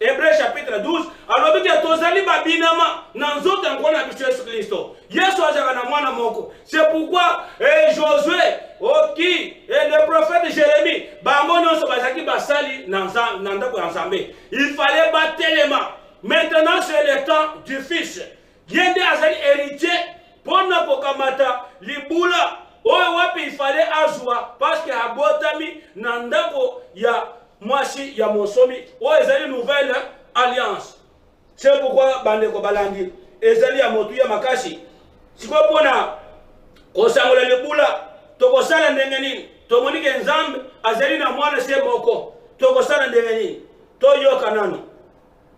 [SPEAKER 2] Hébreux chapitre 12, alors que tozali babinama nanzote encore na biso Yesu Kristo. Yesu azaka na mwana moko. C'est pourquoi Josué, Oki, et le prophète Jérémie, bango nyonso bazaki basali na ndako ya Nzambe. Il fallait battre les mains. Maintenant c'est le temps du fils. Yende azali héritier pour na kokamata libula. Oyo wapi il fallait azwa parce que abotami na ndako ya Mwasi ya Monsomi, ezali nouvelle alliance. C'est pourquoi bandeko balandi ezali ya motu ya makasi. Siko pona kosangola libula tokosala ndenge nini? Tomonike Nzambe azali na mwana se moko. Tokosala ndenge nini? Toyoka nano.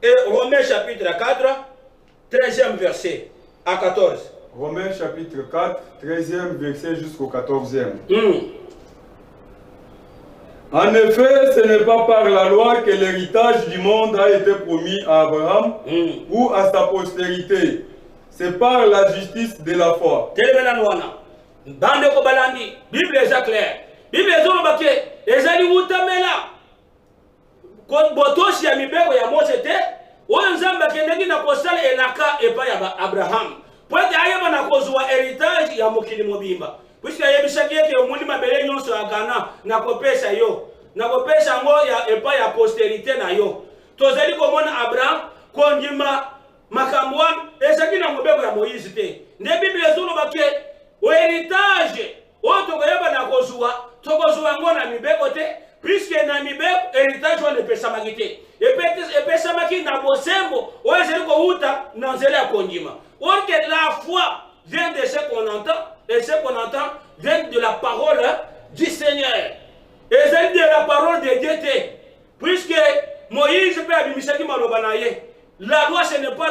[SPEAKER 2] Et Romains chapitre 4, 13e verset à 14.
[SPEAKER 3] Romains chapitre 4, 13e verset jusqu'au 14e. En effet, ce n'est pas par la loi que l'héritage du monde a été promis à Abraham ou à sa postérité. C'est par la justice de la foi.
[SPEAKER 2] Bande ko balandi, Bible est claire. Bible est zolobaké, ezali utamela. Ko botoshi ya mibeko ya Mose te, o Nzambe kendeki na kosala elaka epa ya Abraham. Pote ayeba na kozwa héritage ya mokili mobimba. Puisque yebisaki yeke omuli mabele nyonso ya Ghana na kopesa yo. Na kopesa ngo ya epa ya postérité na yo. Tozali komona Abraham kondima makamwan ezaki na mobeko ya Moïse te. Ne Bible ezolobake o héritage o tokoyeba na kozwa ngo na mibeko te. Puisque na mibeko héritage on epesamaki te. Epesamaki na bosembo o ezali kouta na nzela ya kondima. Or que la foi vient de ce qu'on entend. Et ce qu'on entend vient de la parole du Seigneur. Et c'est de la parole de Dieu. Puisque Moïse peut abimissaki malobanaye. La loi ce n'est pas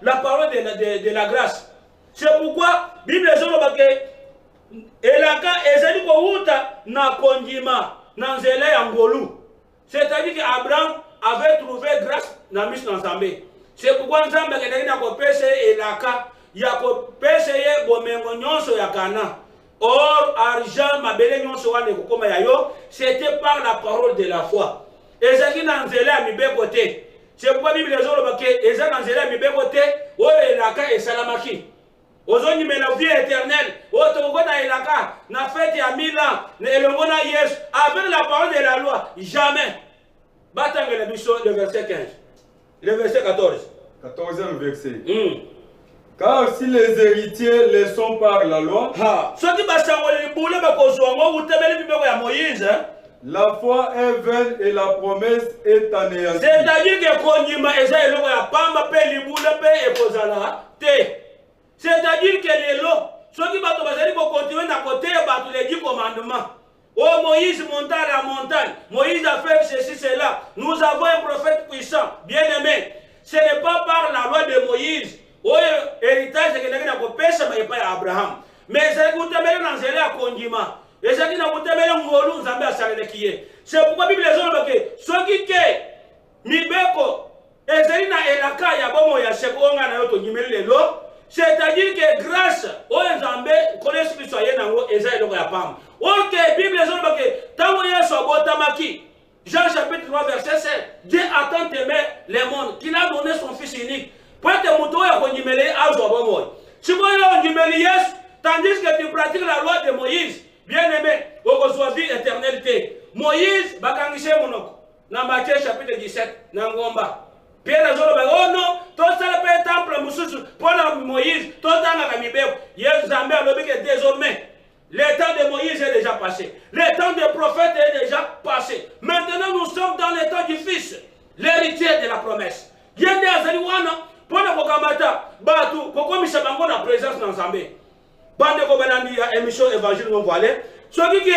[SPEAKER 2] la parole de la grâce. C'est pourquoi Bible zolobake elaka ezali ko uta na kondima na nzela ya ngolu. C'est-à-dire qu'Abraham avait trouvé grâce na mis na Nzambe. C'est pourquoi Nzambe kendaki na kopesa elaka ya kopeseye bomengo nyonso ya Ghana. Or, argent, mabele nyonso wane kokoma ya yo, c'était par la parole de la foi. Ezaki na nzela ya mibeko te. C'est pourquoi Bible ezolobake ezaki na nzela ya mibeko te, oyo elaka esalamaki. Ozoni me la vie éternelle, otoko na elaka, na fête ya 1000 ans, na elongo na Yesu, avec la parole de la loi, jamais. Batangela biso le verset 15. Le verset 14.
[SPEAKER 3] 14e verset. Car si les héritiers le sont par la loi, la foi est vaine et la promesse est anéantie.
[SPEAKER 2] C'est-à-dire que c'est-à-dire que les lots, ceux qui vont continuer à côté les 10 commandements. Oh, Moïse monta à la montagne. Moïse a fait ceci, cela. Nous avons un prophète puissant, bien aimé. Ce n'est pas par la loi de Moïse. Oh, héritage de quelqu'un qui a pêché, mais pas Abraham. Mais c'est que vous avez dans un condiment. Et c'est que vous avez un ngolu, vous avez un salaire qui est. C'est pourquoi la Bible dit que ceux qui est, Mibeko, et c'est na elaka ya bomo ya sekonga na yoto nyimeli lo. C'est-à-dire que grâce au Nzambe, connaissez que soyez nango eza eloko ya pam. Or que la Bible dit que tango yeso botamaki. Jean chapitre 3 verset 7. Dieu a tant aimé le monde qu'il a donné son fils unique. Pour que muto ya konyimele azo bomo. Si vous avez konyimeli yes, tandis que tu pratiques la loi de Moïse, bien aimé, au reçoit vie éternalité. Moïse bakangise monoko. Dans Matthieu chapitre 17, Nangomba. Pierre Azolo, oh non, tout ça le temple mususu pour Moïse, tout ça na mibeko. Yesu Zambé a lobby que désormais le temps de Moïse est déjà passé. Le temps des prophètes est déjà passé. Maintenant nous sommes dans le temps du Fils, l'héritier de la promesse. Yende azaliwana pona kokamata batu kokomisa bango na présence na Nzambe. Bande ko belandi ya émission évangile non voilé. Soki ke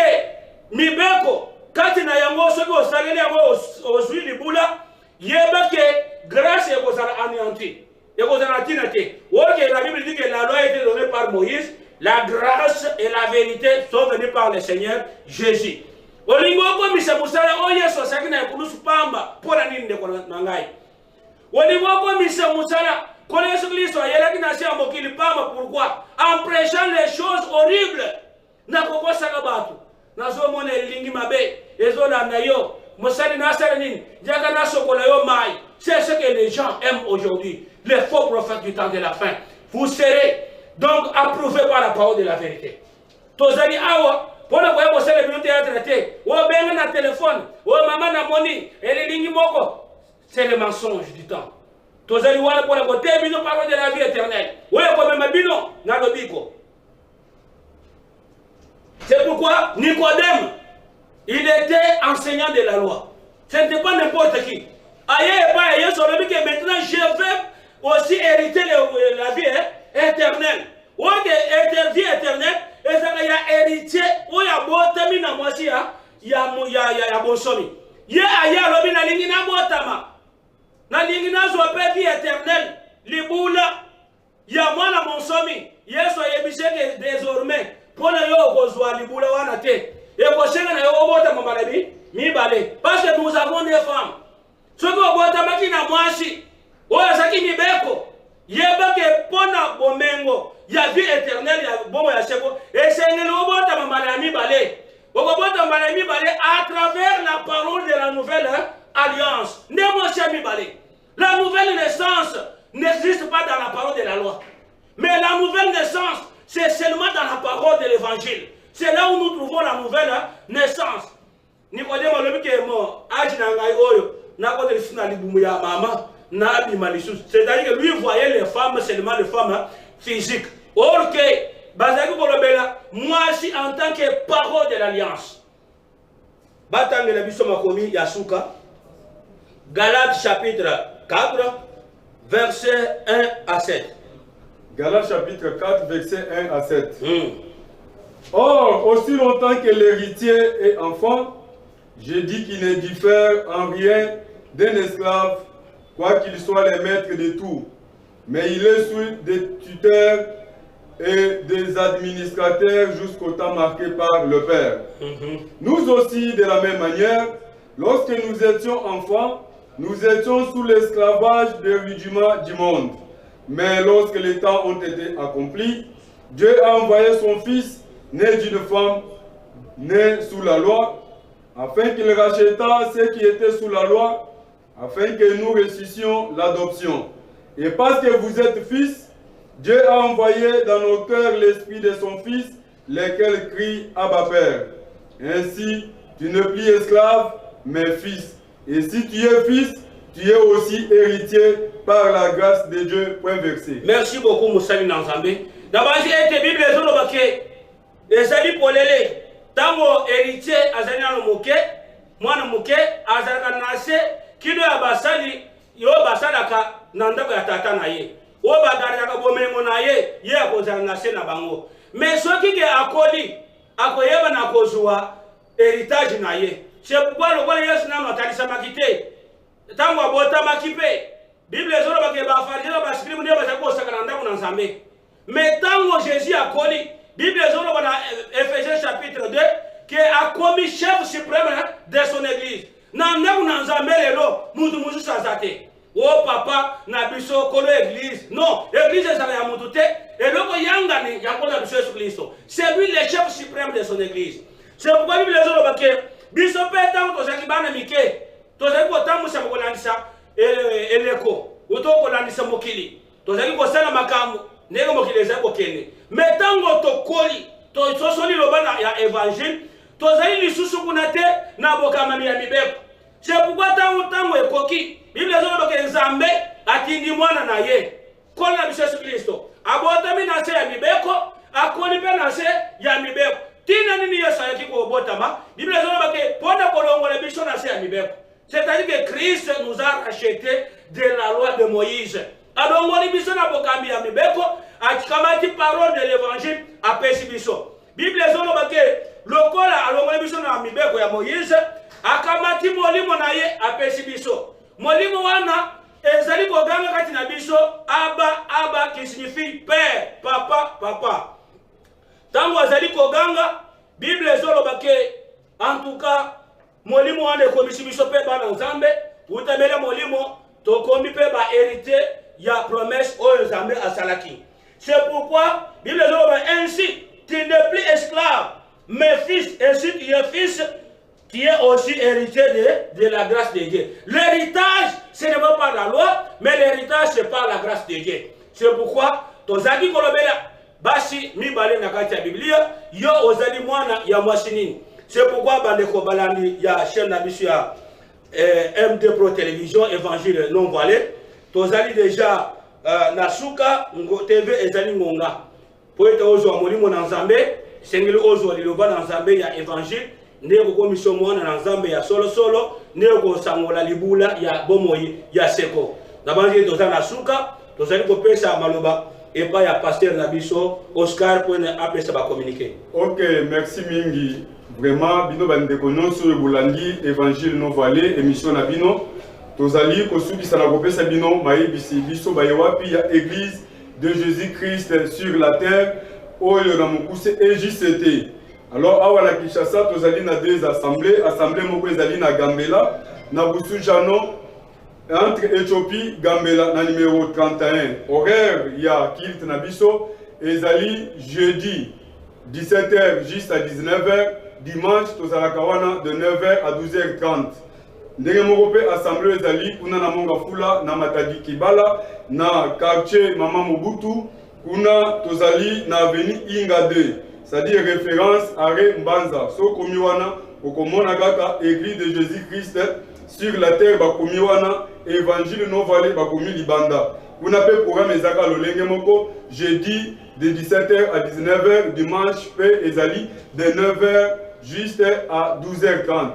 [SPEAKER 2] mibeko kati na yango soki osaleli yango ozwi libula yeba ke grâce est anéantie. Et vous en avez la Bible dit que la loi a été donnée par Moïse, la grâce et la vérité sont venues par le Seigneur Jésus. Olingo ko misa musala o Yesu sakina kulusu pamba pona nini de nangai. Olingo ko misa musala ko Yesu Kristo yela kina sia mokili pamba pourquoi? en prêchant les choses horribles. Nakoko sakabatu. Nazo mone lingi mabe. Ezo na yo. Mosali nasarenin. Diaka na sokola yo mai. C'est ce que les gens aiment aujourd'hui. Les faux prophètes du temps de la fin. Vous serez donc approuvés par la parole de la vérité. Tozali awa. Pona kwa yako sele binote ya traité. Wo benga na téléphone. Wo mama na moni. Ele lingi moko. C'est le mensonge du temps. Tozali wana pona ko te bino parole de la vie éternelle. Wo ko même bino na lobiko. C'est pourquoi Nicodème, il était enseignant de la loi. Ce n'était pas n'importe qui. Aïe, sur le que maintenant je veux aussi hériter la vie éternelle. Ou de vie éternelle, et ça y a héritier, ou y a botami na moisi ya bonsomi. Ye aya lobi na lingi na botama. Na lingi na zope vie éternelle. Libula ya mwana bonsomi. Yeso yebiseke désormais. Pona yo kozwa libula wana te. Et koshenga na yo obota mambalabi mi balé. Parce que nous avons des femmes. Soko obota maki na mwasi. Oya saki mibeko. Yeba ke pona bomengo. Ya vie éternelle ya bomo ya seko. Et sengeli obota mambalabi balé. Obota mambalabi balé à travers la parole de la nouvelle alliance. Nemo mi balé. La nouvelle naissance n'existe pas dans la parole de la loi. Mais la nouvelle naissance, c'est seulement dans la parole de l'évangile. C'est là où nous trouvons la nouvelle naissance. Nicodème a dit que mon âge n'a pas c'est-à-dire que lui voyait les femmes seulement les femmes physiques. Or que, moi aussi en tant que parole de l'alliance. Galates chapitre 4, verset 1 à 7.
[SPEAKER 3] Galates chapitre 4, verset 1 à 7. Or, aussi longtemps que l'héritier est enfant, je dis qu'il ne diffère en rien d'un esclave, quoiqu'il soit le maître de tout. Mais il est sous des tuteurs et des administrateurs jusqu'au temps marqué par le Père. Nous aussi, de la même manière, lorsque nous étions enfants, nous étions sous l'esclavage des rudiments du monde. Mais lorsque les temps ont été accomplis, Dieu a envoyé son Fils, né d'une femme, né sous la loi, afin qu'il rachètât ceux qui étaient sous la loi, afin que nous ressuscions l'adoption. Et parce que vous êtes fils, Dieu a envoyé dans nos cœurs l'esprit de son Fils, lequel crie Abba Père. Ainsi, tu n'es plus esclave, mais fils. Et si tu es fils, tu es aussi héritier par la grâce de Dieu. Point versé.
[SPEAKER 2] Merci beaucoup, Moussali Nanzambe. D'abord, j'ai été Bible, les autres et ça dit pour les tango héritier, Azania no moke, moi no moke, Azaka nase, qui doit basali, yo basalaka, nandako ya tata na ye. O bagaraka bomengo na ye, ye akozala nase na bango. Mais ce qui est akoli, akoyeba na kozua, héritage na ye. C'est pourquoi le bon Yesu na matalisa makite. Tango abota makipe. Bible les autres bake ba farjela ba skrimu ne ba sako sakananda ko nanzambe. Mais tango Jésus akoli, Bible les autres dans Ephésiens chapitre 2 qui a commis chef suprême de son église. Nanda ko nanzambe lelo mutu musu sazate. Oh papa na biso kolo église. Non, église ça ya mutu te et loko yanga ni yakola biso Jésus Christ. C'est lui le chef suprême de son église. C'est pourquoi Bible les autres bake biso pe tango to zakibana mike. Tozali kotambusa kolandisa eleko uto kolandisa mokili tozali kosala makambo ndenge mokili ezali kokende mais tango tokoli tosoli lobana ya évangile tozali lisusu kuna te na bokamami ya mibeko. C'est pourquoi tango ekoki Bible ezoloba Nzambe atindi mwana na ye koli na biso Yesu Kristo abotami na se ya mibeko akoli pe na se ya mibeko tina nini Yesu ayaki kobotama Bible ezoloba pona kolongola biso na se ya mibeko. C'est-à-dire que Christ nous a racheté de la loi de Moïse. Alors, on dit que Bokambi a mibeko, a kamati parole de l'évangile a pesi biso. Bible zono bake lokola alongole biso na mibeko ya Moïse, a kamati molimo na ye a pesi biso. Molimo wana ezali koganga kati na biso Abba qui signifie père, papa. Tango azali koganga Bible zono bake en tout cas molimo wane komisi biso pe bana Nzambe utamela molimo to kombi pe ba hérité ya promesse oyo Nzambe asalaki. C'est pourquoi, Bible dit ainsi, tu n'es plus esclave, mais fils, ainsi tu es fils, qui est aussi héritier de la grâce de Dieu. L'héritage, ce n'est pas la loi, mais l'héritage, c'est par la grâce de Dieu. C'est pourquoi, tozaki kolobela, basi mi bale nakati ya Biblia, yo ozali mwana ya mwashinini. C'est pourquoi bandeko balandi ya chaîne na biso ya MD Pro Télévision Évangile non voilé, tozali déjà nasuka TV ezali ngonga. Po ete ozo molimo na Nzambe, sengeli ozo liloba na Nzambe ya Évangile. Ndeko komisio mwana na Nzambe ya solo solo, ndeko sangola libula ya bomoi ya seko. Na banzi toza na suka, tozali kopesa maloba epa ya pasteur na biso Oscar pour apesa ba communiquer.
[SPEAKER 3] OK, merci mingi. Vraiment bino bandeko nyonso ebolandi Évangile non voilé émission na bino. Tozali kosukisa na kopesa bino mayebisi biso bayewapi ya église de Jésus-Christ sur la terre oyo na mukuse EJCT. Alors, awa na Kinshasa, tozali na deux assemblées. Assemblée moko ezali na Gambela, na Boussoujano, entre Éthiopie, Gambela, na numéro 31. Horaire, ya kilt na biso, ezali jeudi, 17h juste à 19h. Dimanche, tozala kawana de 9h à 12h30. Ndenge moko pe assemblée ezali, kuna na Monga Fula, na Matadi Kibala, na quartier Mama Mobutu, kuna tozali na avenue Inga 2. C'est-à-dire référence à Mbanza. So komiwana, okomona kaka église de Jésus-Christ sur la terre bakomiwana, évangile non voilé bakomi libanda. Kuna pe programme ezaka lolenge moko jeudi de 17h à 19h, dimanche pe ezali de 9h juste à 12h30.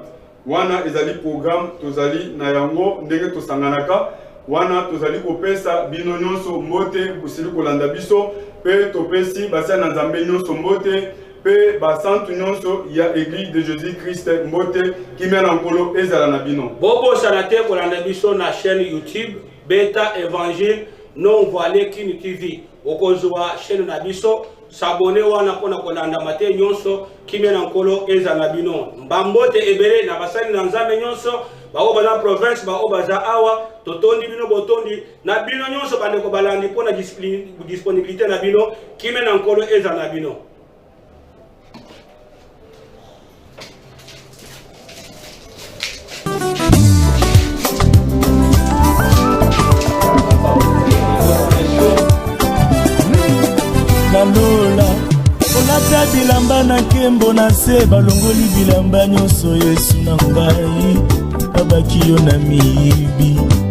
[SPEAKER 3] Wana ezali programme tozali na yango ndenge tosanganaka. Wana tozali kopesa bino nyonso mbote busili kolanda biso pe topesi basa na Nzambe nyonso mbote pe basantu nyonso ya église de Jésus-Christ mbote kimena nkolo ezala na bino.
[SPEAKER 2] Bobo sanate kolanda biso na chaîne YouTube Beta Évangile non voilé Kini TV. Okozwa chaîne na biso s'abonner wana pona kolanda mate nyonso kimena nkolo ezala na bino. Mbambote ebele na basali na Nzambe nyonso bao bana province bao baza awa totondi bino botondi na bino nyonso bande ko balandi pona disponibilité na bino kimena nkolo eza na bino.
[SPEAKER 1] Nalola olata bilamba na kembo na se balongoli bilamba nyonso Yesu na ngai abaki yo na miyibi.